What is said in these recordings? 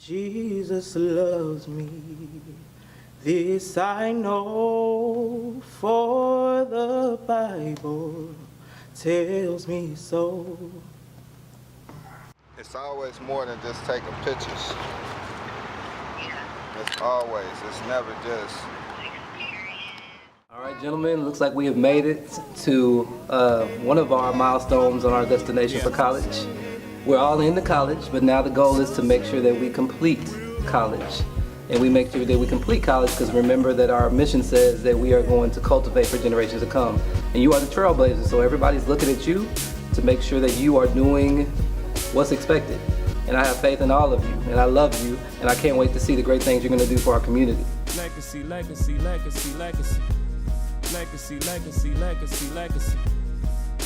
Jesus loves me, this I know, for the Bible tells me so. It's always more than just taking pictures. It's never just. All right, gentlemen, looks like we have made it to one of our milestones on our destination for college. We're all into college, but now the goal is to make sure that we complete college. And we make sure that we complete college because remember that our mission says that we are going to cultivate for generations to come. And you are the trailblazers, so everybody's looking at you to make sure that you are doing what's expected. And I have faith in all of you, and I love you, and I can't wait to see the great things you're going to do for our community. Legacy, legacy, legacy, legacy. Legacy, legacy, legacy, legacy.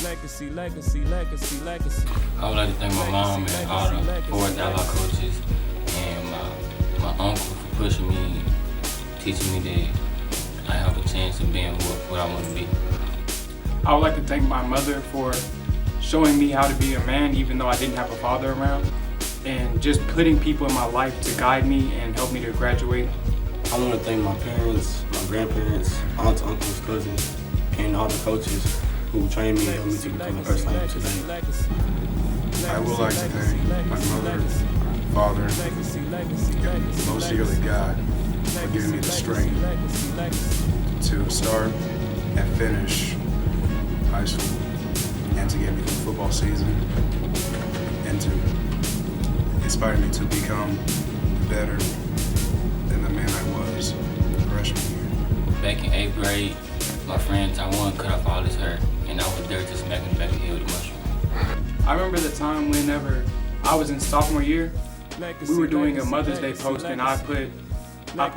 Legacy, legacy, legacy, legacy. I would like to thank my mom and all the board Ally coaches and my uncle for pushing me, teaching me that I have a chance of being what I want to be. I would like to thank my mother for showing me how to be a man even though I didn't have a father around, and just putting people in my life to guide me and help me to graduate. I want to thank my parents, my grandparents, aunts, uncles, cousins, and all the coaches who trained me and helped me to become the person I am today. I would like to thank my mother, father, and most dearly God for giving me the strength to start and finish high school and to get me through football season and to inspire me to become better than the man I was freshman year. Back in 8th grade, my friend Taiwan cut off all his hair, and I was there to smack him in the back of the head with a mushroom. I remember the time whenever I was in sophomore year, we were doing a Mother's Day post, and I put I'm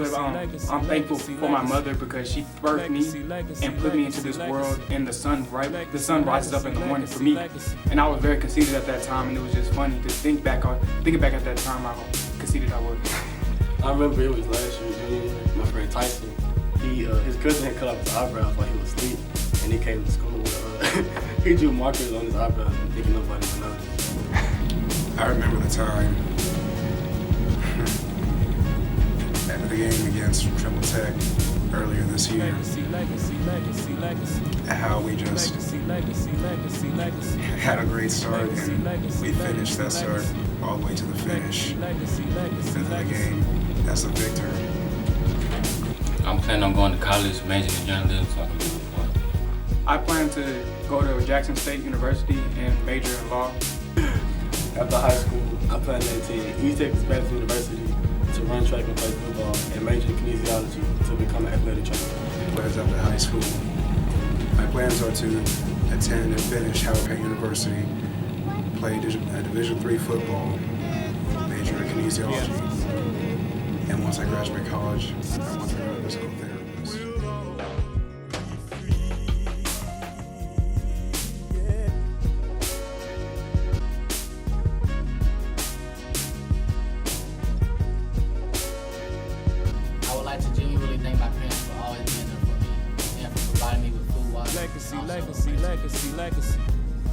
thankful for my mother because she birthed me and put me into this world, and the sun rises up in the morning for me. And I was very conceited at that time, and it was just funny to think back at that time how conceited I was. I remember it was last year, junior year, my friend Tyson. His cousin had cut off his eyebrows while he was asleep, and he came to school with he drew markers on his eyebrows and thinking nobody would notice. I remember the time at the game against Triple Tech earlier this year, how we just had a great start and we finished that start all the way to the finish. Of the game as a victor. I'm planning on going to college, majoring in journalism, so I can be a reporter. I plan to go to Jackson State University and major in law. After high school, I plan to attend East Texas Baptist University to run track and play football and major in kinesiology to become an athletic trainer. Plans after high school. My plans are to attend and finish Howard Payne University, play Division III football, major in kinesiology, and once I graduate college, I want to go to physical therapist. I would like to genuinely thank my parents for always being there for me and for providing me with food, water, Legacy, and also legacy, legacy, legacy.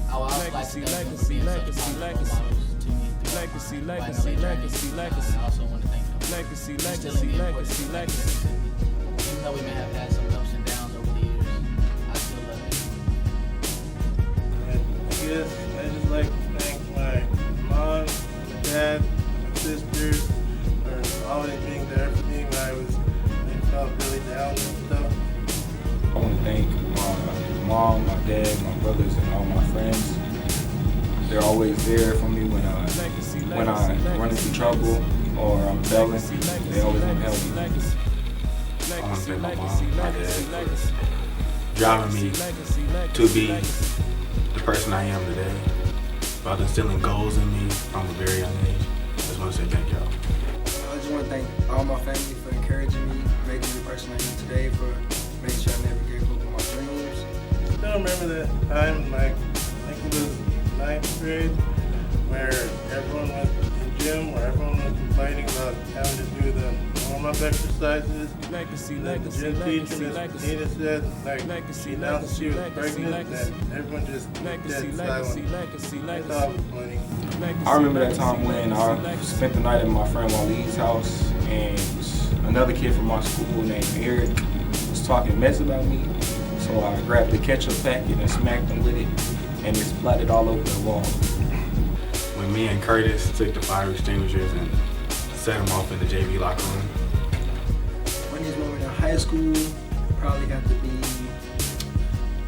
I would also like to thank them for being such positive role models to me throughout Legacy, my legacy, YMLA journey. legacy, legacy. I also want to thank them for Legacy, instilling legacy, the legacy, importance of legacy. academics. Even though we may have had some ups and downs over the years, I still love it. I guess I just like to thank my mom, my dad, my sisters for always being there for me when I felt really down and stuff. I want to thank my mom, my dad, my brothers, and all my friends. They're always there for me when I run into trouble or I'm failing. They always want to help me. I want to thank my mom, my dad for driving me to be the person I am today, about instilling goals in me from a very young age. I just want to say thank y'all. I just want to thank all my family for encouraging me, making me the person I am today, for making sure I never gave up on my dreams. I still remember that time, I think it was 9th grade, where everyone was in gym, where everyone was complaining about having to do the normal warm-up exercises. And then the gym teacher, as Nina said, like she announced she was pregnant, and everyone just went dead silent. I thought it was funny. I remember that time when I spent the night at my friend Waleed's house, and another kid from my school named Eric was talking mess about me. So I grabbed the ketchup packet and smacked him with it, and it splattered all over the wall. When me and Curtis took the fire extinguishers and set them off in the JV locker room. Funniest moment in high school probably got to be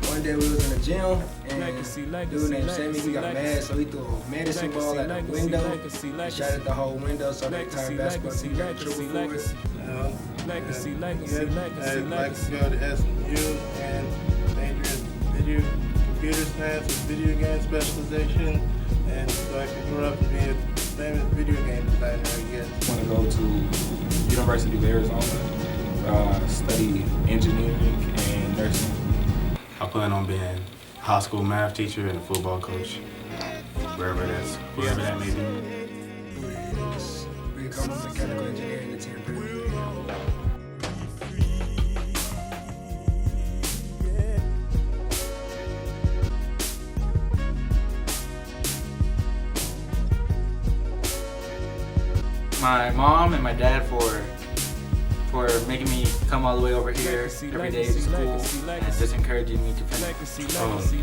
one day we was in the gym and dude named Sammy, he got mad, so he threw a medicine ball at the window and shot at the whole window, so the entire basketball team got in trouble for it. I'd like to go to SMU and major in computer science with video game specialization, and so I can grow up and be a famous video game designer, I guess. I want to go to University of Arizona, study engineering and nursing. I plan on being a high school math teacher and a football coach, wherever that may be. Become a mechanical engineer in the temporary. My mom and my dad for making me come all the way over here every day to school and just encouraging me to finish.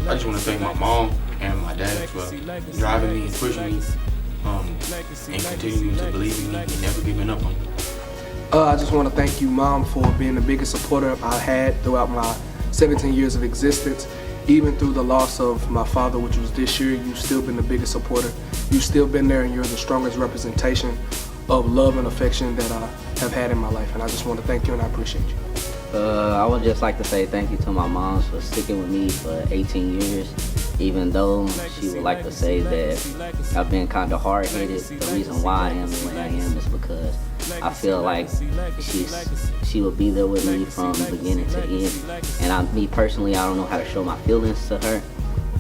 I just want to thank my mom and my dad for driving me and pushing me and continuing to believe in me and never giving up on me. I just want to thank you, Mom, for being the biggest supporter I had throughout my 17 years of existence. Even through the loss of my father, which was this year, you've still been the biggest supporter. You've still been there, and you're the strongest representation of love and affection that I have had in my life, and I just want to thank you and I appreciate you. I would just like to say thank you to my mom for sticking with me for 18 years, even though she would like to say that I've been kind of hard-headed. The reason why I am the way I am is because I feel like she will be there with me from beginning to end, and me personally, I don't know how to show my feelings to her.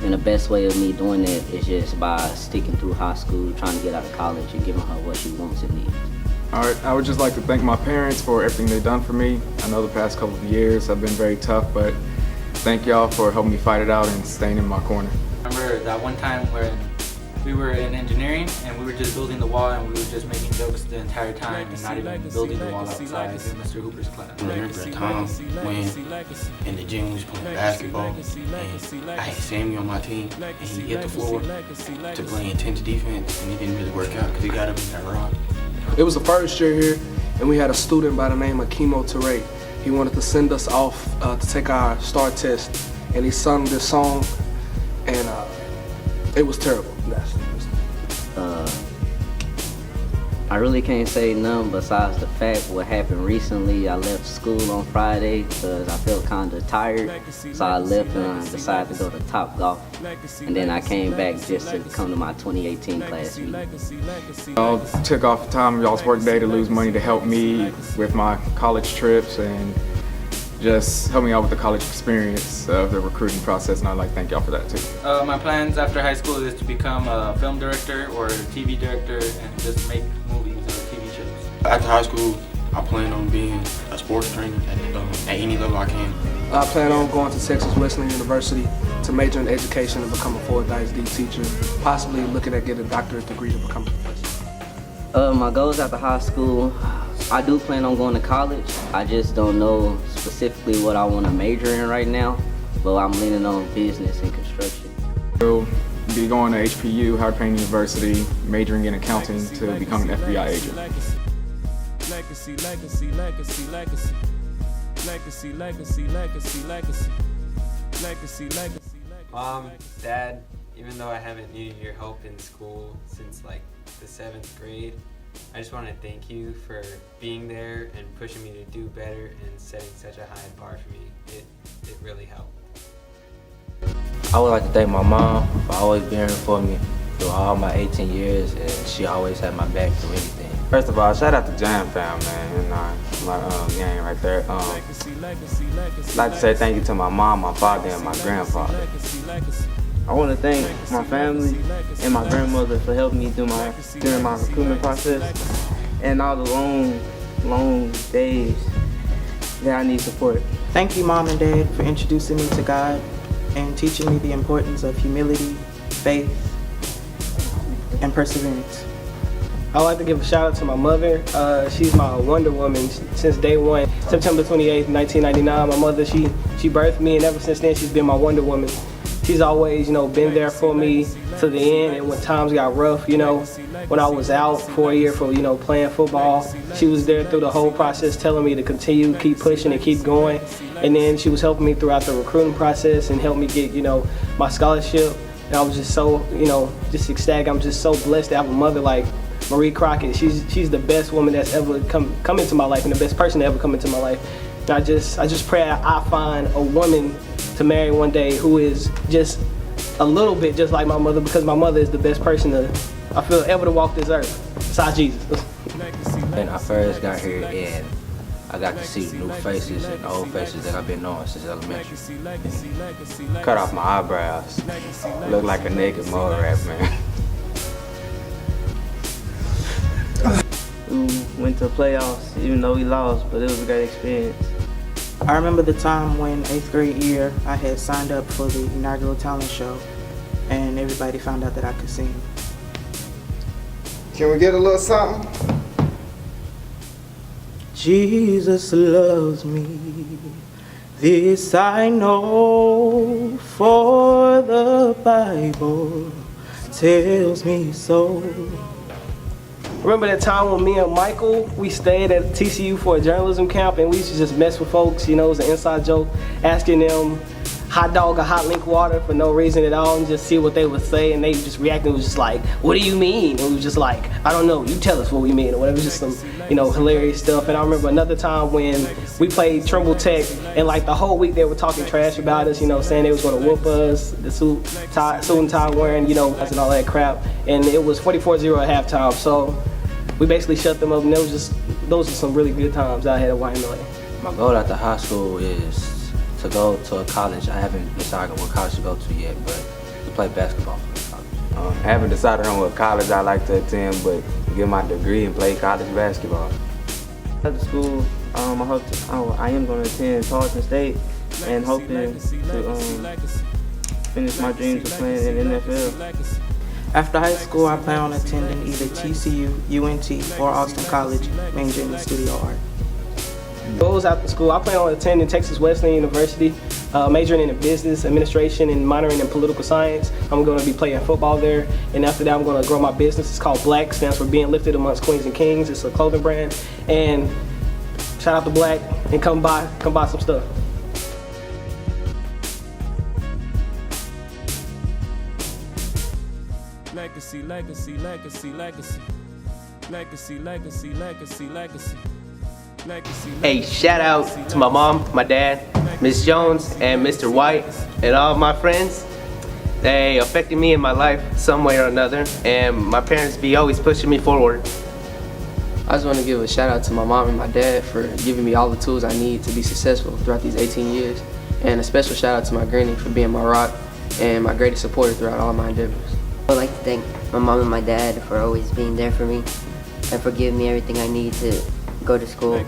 And the best way of me doing that is just by sticking through high school, trying to get out of college, and giving her what she wants and needs. All right, I would just like to thank my parents for everything they've done for me. I know the past couple of years have been very tough, but thank y'all for helping me fight it out and staying in my corner. I remember that one time when we were in engineering and we were just building the wall and we were just making jokes the entire time and not even building the wall outside in Mr. Hooper's class. I remember a time when in the gym we was playing basketball and I had Sammy on my team and he hit the floor to play intense defense and it didn't really work out because he got up in that rod. It was the first year here, and we had a student by the name of Kimo Teray. He wanted to send us off to take our STAR test, and he sung this song, and it was terrible. I really can't say nothing besides the fact what happened recently. I left school on Friday because I felt kind of tired, so I left and I decided to go to Topgolf, and then I came back just to come to my 2018 class meeting. Y'all took off time of y'all's work day to lose money to help me with my college trips and just help me out with the college experience of the recruiting process, and I'd like to thank y'all for that too. My plans after high school is to become a film director or a TV director and just make movies or TV shows. After high school, I plan on being a sports trainer at any level I can. I plan on going to Texas Wesleyan University to major in education and become a full D teacher, possibly looking at getting a doctorate degree to become a professor. My goals after high school, I do plan on going to college. I just don't know specifically what I want to major in right now, but I'm leaning on business and construction. We'll be going to HPU, Howard Payne University, majoring in accounting to become an FBI agent. Legacy, legacy, legacy, legacy. Legacy, legacy, legacy, legacy. Legacy, legacy. Mom, Dad, even though I haven't needed your help in school since like the 7th grade, I just want to thank you for being there and pushing me to do better and setting such a high bar for me. It really helped. I would like to thank my mom for always being here for me through all my 18 years, and she always had my back through anything. First of all, shout out to Jam Fam, man, and my gang right there. I'd like to say thank you to my mom, my father, and my grandfather. I want to thank my family and my grandmother for helping me during my recruitment process, and all the long long days that I need support. Thank you, Mom and Dad, for introducing me to God and teaching me the importance of humility, faith, and perseverance. I'd like to give a shout out to my mother. She's my Wonder Woman since day one. September 28th, 1999, my mother, she birthed me, and ever since then she's been my Wonder Woman. She's always, been there for me to the end, and when times got rough, when I was out for a year for, playing football, she was there through the whole process telling me to continue, keep pushing and keep going. And then she was helping me throughout the recruiting process and helped me get, my scholarship. And I was just so, just ecstatic. I'm just so blessed to have a mother like Marie Crockett. She's the best woman that's ever come into my life and the best person to ever come into my life. And I just pray I find a woman to marry one day who is just a little bit just like my mother, because my mother is the best person I feel ever to walk this earth besides Jesus. When I first got here, and I got to see the new faces and old faces that I've been knowing since elementary. Cut off my eyebrows. Look like a naked mole rat, man. We went to the playoffs, even though we lost, but it was a great experience. I remember the time when 8th grade year I had signed up for the inaugural talent show and everybody found out that I could sing. Can we get a little something? Jesus loves me, this I know, for the Bible tells me so. Remember that time when me and Michael, we stayed at TCU for a journalism camp and we used to just mess with folks, it was an inside joke, asking them hot dog or hot link water for no reason at all and just see what they would say, and they just reacted. It was just like, what do you mean? And we was just like, I don't know, you tell us what we mean or whatever, just some, hilarious stuff. And I remember another time when we played Trimble Tech and like the whole week they were talking trash about us, saying they was gonna whoop us, the suit and tie wearing, and all that crap. And it was 44-0 at halftime, so we basically shut them up, and those are some really good times I had at YMLA. My goal after high school is to go to a college. I haven't decided what college to go to yet, but to play basketball for the college. I haven't decided on what college I like to attend, but get my degree and play college basketball. After school, I am going to attend Tarleton State and hoping to finish my dreams of playing in the NFL. After high school, I plan on attending either TCU, UNT, or Austin College, majoring in studio art. Goals after school, I plan on attending Texas Wesleyan University, majoring in business administration and minoring in political science. I'm going to be playing football there, and after that I'm going to grow my business. It's called Black, stands for Being Lifted Amongst Queens and Kings. It's a clothing brand, and shout out to Black, and come buy some stuff. Legacy, legacy, legacy, legacy. Legacy, legacy, legacy, legacy. Hey, shout out to my mom, my dad, Miss Jones, and Mr. White, and all my friends. They affected me in my life some way or another, and my parents be always pushing me forward. I just want to give a shout out to my mom and my dad for giving me all the tools I need to be successful throughout these 18 years. And a special shout out to my granny for being my rock and my greatest supporter throughout all my endeavors. I would like to thank my mom and my dad for always being there for me and for giving me everything I need to go to school.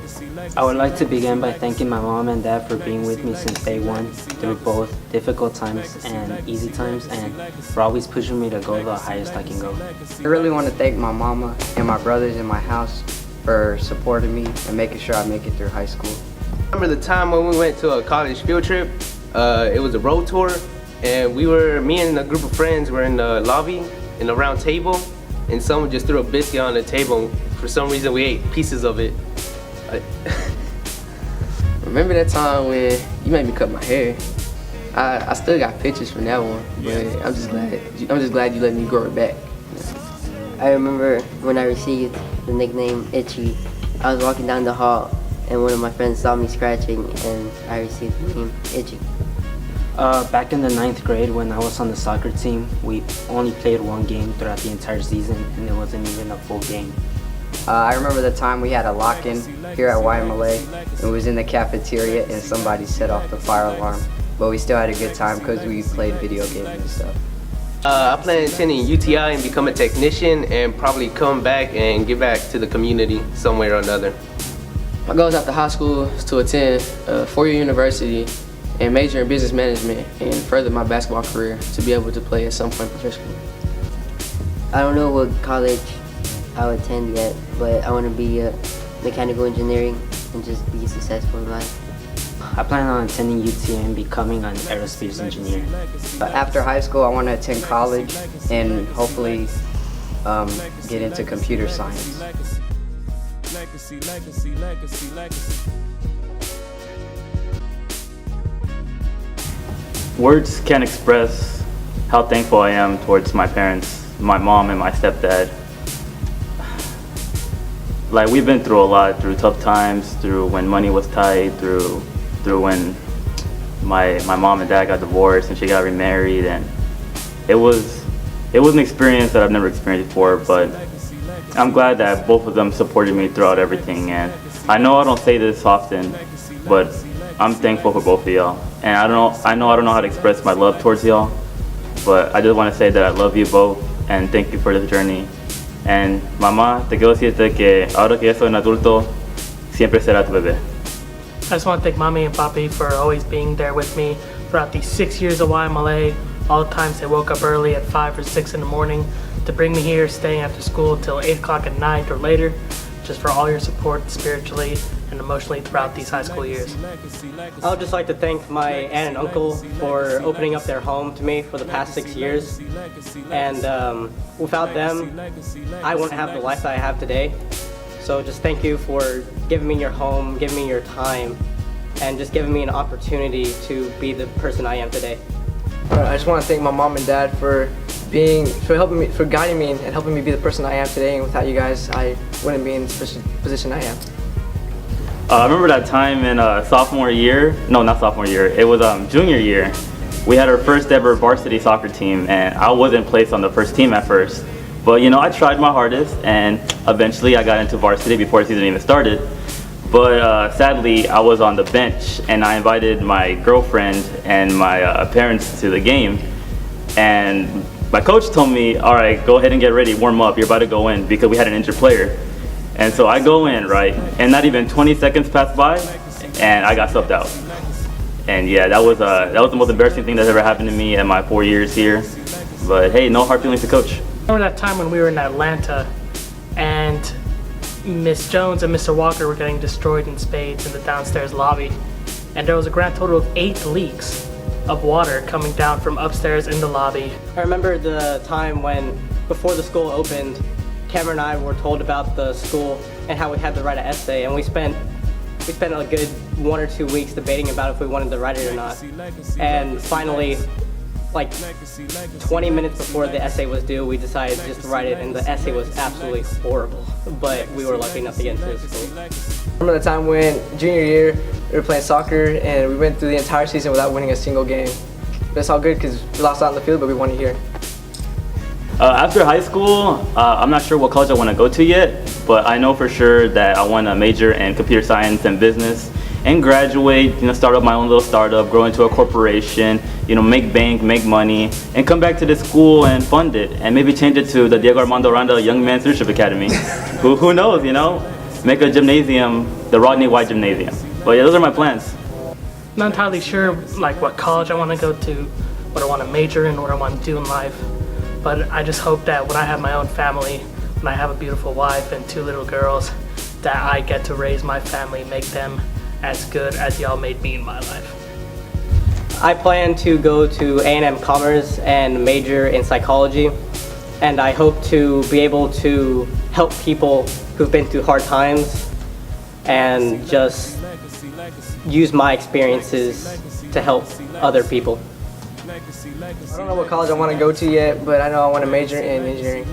I would like to begin by thanking my mom and dad for being with me since day one through both difficult times and easy times, and for always pushing me to go the highest I can go. I really want to thank my mama and my brothers in my house for supporting me and making sure I make it through high school. Remember the time when we went to a college field trip? It was a road tour, and me and a group of friends were in the lobby in a round table, and someone just threw a biscuit on the table. For some reason we ate pieces of it. Remember that time when you made me cut my hair? I still got pictures from that one, but I'm just glad you let me grow it back. I remember when I received the nickname Itchy. I was walking down the hall and one of my friends saw me scratching and I received the name Itchy. Back in the 9th grade when I was on the soccer team, we only played one game throughout the entire season, and it wasn't even a full game. I remember the time we had a lock-in here at YMLA. It was in the cafeteria and somebody set off the fire alarm. But we still had a good time because we played video games and stuff. I plan on attending UTI and become a technician and probably come back and give back to the community some way or another. My goals after high school is to attend a four-year university and major in business management and further my basketball career to be able to play at some point professionally. I don't know what college I'll attend yet, but I want to be a mechanical engineering and just be successful in life. I plan on attending UT and becoming an aerospace engineer. After high school, I want to attend college and hopefully get into computer science. Legacy, legacy, legacy, legacy. Words can't express how thankful I am towards my parents, my mom and my stepdad. Like, we've been through a lot, through tough times, through when money was tight, through when my mom and dad got divorced and she got remarried, and it was an experience that I've never experienced before, but I'm glad that both of them supported me throughout everything. And I know I don't say this often, but I'm thankful for both of y'all. And I know I don't know how to express my love towards y'all, but I just want to say that I love you both and thank you for this journey. And mamá, te quiero decirte que ahora que ya soy un adulto, siempre será tu bebé. I just want to thank Mommy and Papi for always being there with me throughout these 6 years of YMLA, all the times they woke up early at 5 or 6 in the morning to bring me here, staying after school till 8 o'clock at night or later, just for all your support spiritually and emotionally throughout these high school years. I would just like to thank my aunt and uncle for opening up their home to me for the past 6 years. And without them, I wouldn't have the life that I have today. So just thank you for giving me your home, giving me your time, and just giving me an opportunity to be the person I am today. I just want to thank my mom and dad for helping me, for guiding me and helping me be the person I am today. And without you guys, I wouldn't be in the position I am. I remember that time in sophomore year, no, not sophomore year, it was junior year. We had our first ever varsity soccer team, and I wasn't placed on the first team at first. But you know, I tried my hardest, and eventually I got into varsity before the season even started. But sadly, I was on the bench, and I invited my girlfriend and my parents to the game. And my coach told me, all right, go ahead and get ready, warm up, you're about to go in, because we had an injured player. And so I go in, right, and not even 20 seconds passed by, and I got subbed out. And yeah, that was the most embarrassing thing that's ever happened to me in my 4 years here. But hey, no hard feelings to coach. I remember that time when we were in Atlanta and Miss Jones and Mr. Walker were getting destroyed in spades in the downstairs lobby. And there was a grand total of 8 leaks of water coming down from upstairs in the lobby. I remember the time when, before the school opened, Cameron and I were told about the school and how we had to write an essay, and we spent a good 1 or 2 weeks debating about if we wanted to write it or not. And finally, like 20 minutes before the essay was due, we decided just to write it, and the essay was absolutely horrible, but we were lucky enough to get into the school. I remember the time when junior year we were playing soccer and we went through the entire season without winning a single game. But it's all good because we lost out on the field, but we won it here. After high school, I'm not sure what college I want to go to yet, but I know for sure that I want to major in computer science and business and graduate, you know, start up my own little startup, grow into a corporation, you know, make bank, make money, and come back to the school and fund it, and maybe change it to the Diego Armando Aranda Young Men's Leadership Academy. Who knows, you know? Make a gymnasium, the Rodney White Gymnasium. But yeah, those are my plans. Not entirely sure like what college I want to go to, what I want to major in, what I want to do in life. But I just hope that when I have my own family, when I have a beautiful wife and 2 little girls, that I get to raise my family, make them as good as y'all made me in my life. I plan to go to A&M Commerce and major in psychology, and I hope to be able to help people who've been through hard times and just use my experiences to help other people. I don't know what college I want to go to yet, but I know I want to major in engineering.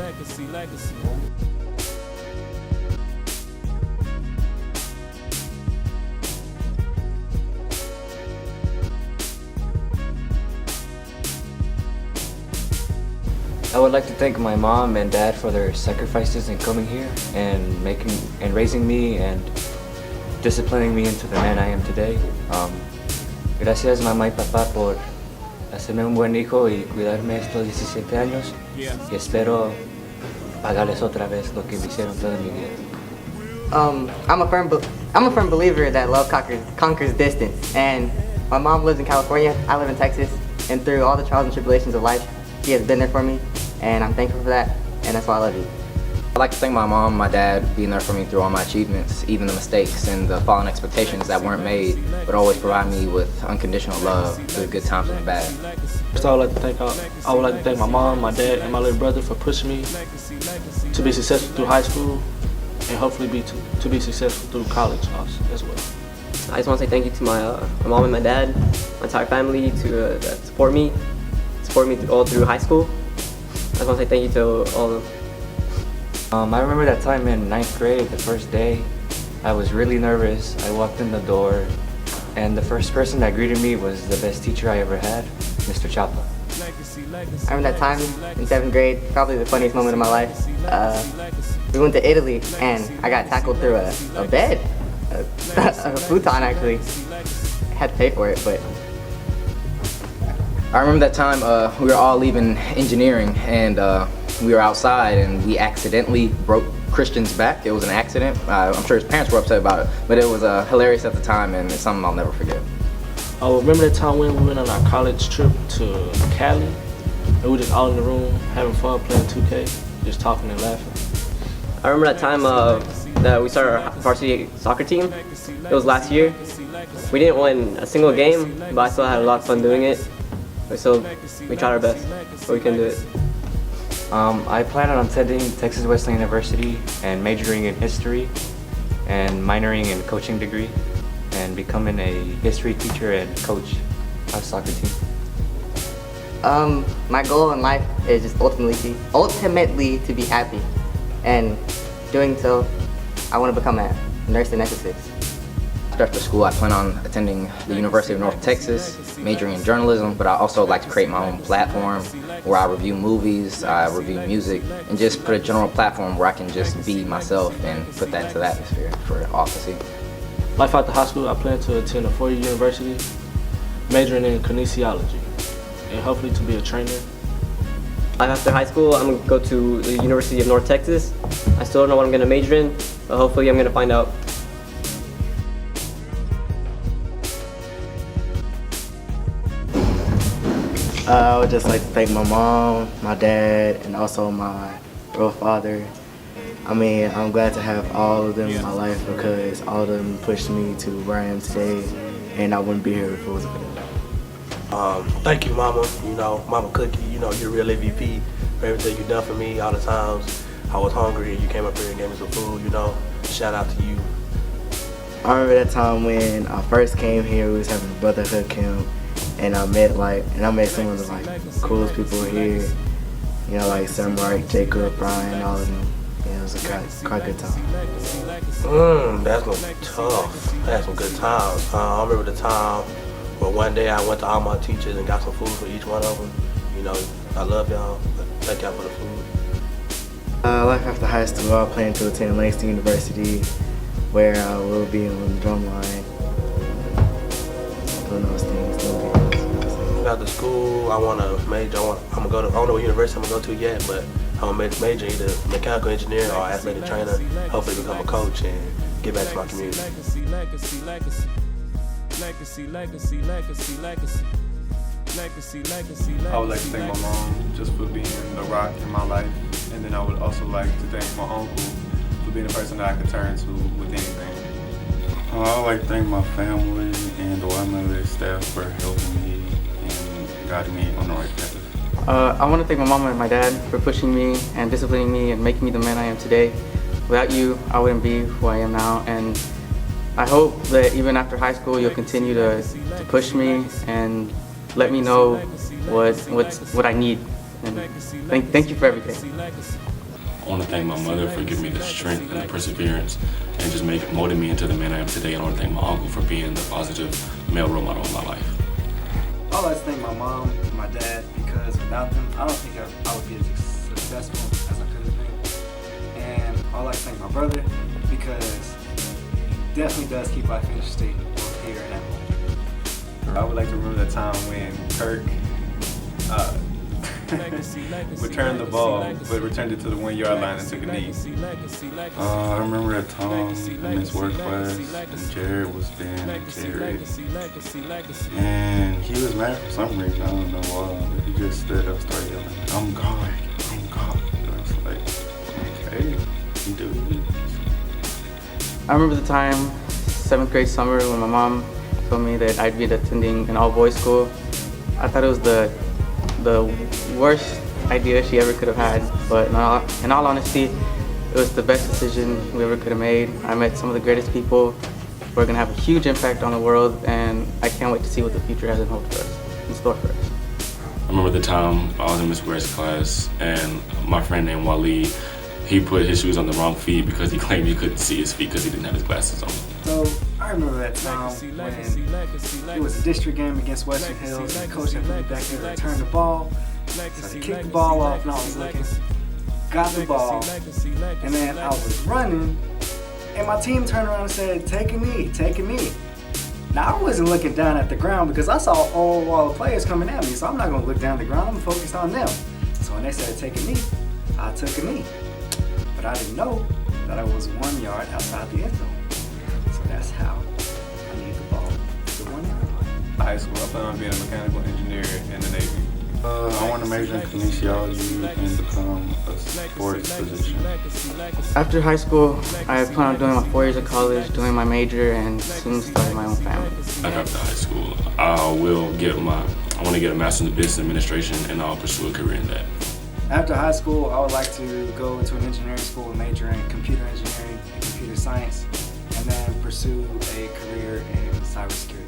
I would like to thank my mom and dad for their sacrifices in coming here and raising me and disciplining me into the man I am today. Gracias mamá y papá por hacerme un buen hijo y cuidarme estos 17 años y espero pagarles otra vez lo que me hicieron toda mi vida. I'm a firm I'm a firm believer that love conquers distance, and my mom lives in California, I live in Texas, and through all the trials and tribulations of life, she has been there for me, and I'm thankful for that, and that's why I love you. I'd like to thank my mom and my dad being there for me through all my achievements, even the mistakes and the fallen expectations that weren't made, but always provide me with unconditional love through the good times and the bad. First, I would like to thank my mom, my dad, and my little brother for pushing me to be successful through high school, and hopefully to be successful through college as well. I just want to say thank you to my mom and my dad, my entire family, to support me all through high school. I just want to say thank you to all of them. I remember that time in 9th grade, the first day. I was really nervous. I walked in the door, and the first person that greeted me was the best teacher I ever had, Mr. Chapa. I remember that time in 7th grade, probably the funniest moment of my life. We went to Italy, and I got tackled through a bed, a futon actually. I had to pay for it, but. I remember that time we were all leaving engineering, and we were outside and we accidentally broke Christian's back. It was an accident. I'm sure his parents were upset about it, but it was hilarious at the time, and it's something I'll never forget. I remember that time when we went on our college trip to Cali, and we were just all in the room having fun playing 2K, just talking and laughing. I remember that time that we started our varsity soccer team. It was last year. We didn't win a single game, but I still had a lot of fun doing it. We tried our best, but we couldn't do it. I plan on attending Texas Wesleyan University and majoring in history and minoring in coaching degree and becoming a history teacher and coach our soccer team. My goal in life is just ultimately to be happy, and doing so, I want to become a nurse and anesthetist. After school, I plan on attending the University of North Texas, majoring in journalism, but I also like to create my own platform where I review movies, I review music, and just put a general platform where I can just be myself and put that into the atmosphere for all to see. Life after high school, I plan to attend a 4-year university, majoring in kinesiology, and hopefully to be a trainer. Life after high school, I'm going to go to the University of North Texas. I still don't know what I'm going to major in, but hopefully I'm going to find out. I would just like to thank my mom, my dad, and also my real father. I mean, I'm glad to have all of them in my life because all of them pushed me to where I am today, and I wouldn't be here if it wasn't for them. Thank you, Mama. You know, Mama Cookie, you know, you're a real MVP for everything you've done for me all the times. I was hungry and you came up here and gave me some food, you know. Shout out to you. I remember that time when I first came here, we was having a brotherhood camp, and I met some of the coolest people here. You know, like Samurai, Jacob, Brian, all of them. Yeah, it was a quite good time. That's gonna be tough. I had some good times. I remember the time when one day I went to all my teachers and got some food for each one of them. You know, I love y'all. Thank y'all for the food. Life after high school, I plan to attend Langston University, where I will be on the drum line. Doing those things. After school, I want to major. I don't know what university I'm gonna go to yet, but I'm gonna major either mechanical engineer or athletic trainer. Hopefully, become a coach and get back to my community. I would like to thank my mom just for being the rock in my life, and then I would also like to thank my uncle for being the person that I could turn to with anything. I would like to thank my family and the YMLA staff for helping me and guiding me on the right path. I want to thank my mom and my dad for pushing me and disciplining me and making me the man I am today. Without you, I wouldn't be who I am now, and I hope that even after high school you'll continue to push me and let me know what I need. And thank you for everything. I want to thank my mother for giving me the strength and the perseverance and just molding me into the man I am today. And I want to thank my uncle for being the positive male role model in my life. I'd like to thank my mom and my dad because without them, I don't think I would be as successful as I could have been. And I'd like to thank my brother because he definitely does keep life interesting both here and at home. I would like to remember that time when Kirk returned the ball, but returned it to the 1 yard line and took a knee. I remember a time in this work class, and Jared was being Jared. And he was mad for some reason, I don't know why, but he just stood up and started yelling, I'm God, I'm God. And I was like, okay, you do it. I remember the time, 7th grade summer, when my mom told me that I'd be attending an all-boys school. I thought it was the worst idea she ever could have had, but in all honesty, it was the best decision we ever could have made. I met some of the greatest people who are going to have a huge impact on the world, and I can't wait to see what the future has in store for us. I remember the time I was in Miss Ware's class, and my friend named Waleed, he put his shoes on the wrong feet because he claimed he couldn't see his feet because he didn't have his glasses on. So I remember that time when it was a district game against Western Hills, and the coach had put me back there to return the ball. So I kicked the ball off, and I was looking, got the ball, and then I was running, and my team turned around and said, take a knee, take a knee. Now I wasn't looking down at the ground because I saw all the players coming at me, so I'm not gonna look down at the ground, I'm focused on them. So when they said take a knee, I took a knee. But I didn't know that I was 1 yard outside the end zone. So that's how I need the ball to the 1 yard line. High school, I plan on being a mechanical engineer in the Navy. I want to major in kinesiology and become a sports physician. After high school, I plan on doing my 4 years of college, doing my major, and soon starting my own family. After high school, I want to get a master's in business administration, and I'll pursue a career in that. After high school, I would like to go to an engineering school and major in computer engineering and computer science, and then pursue a career in cybersecurity.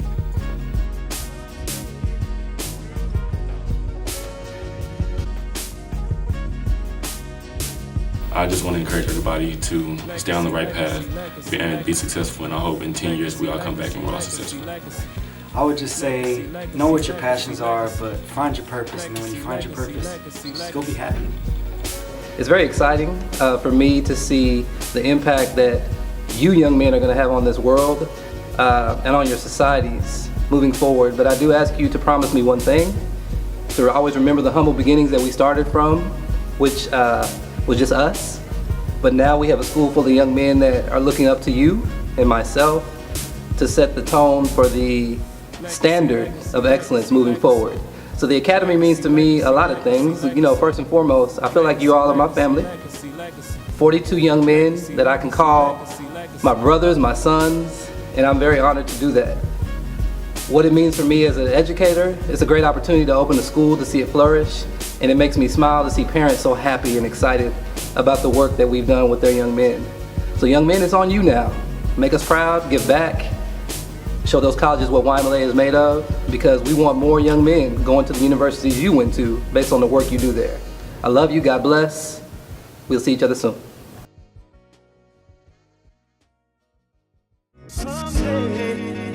I just want to encourage everybody to stay on the right path and be successful, and I hope in 10 years we all come back and we're all successful. I would just say, know what your passions are, but find your purpose, and then when you find your purpose, just go be happy. It's very exciting for me to see the impact that you young men are going to have on this world and on your societies moving forward. But I do ask you to promise me one thing, to always remember the humble beginnings that we started from, which was just us. But now we have a school full of young men that are looking up to you and myself to set the tone for the standard of excellence moving forward. So the Academy means to me a lot of things. You know, first and foremost, I feel like you all are my family. 42 young men that I can call my brothers, my sons, and I'm very honored to do that. What it means for me as an educator, it's a great opportunity to open a school, to see it flourish, and it makes me smile to see parents so happy and excited about the work that we've done with their young men. So young men, it's on you now. Make us proud, give back, show those colleges what YMLA is made of, because we want more young men going to the universities you went to based on the work you do there. I love you, God bless. We'll see each other soon. Someday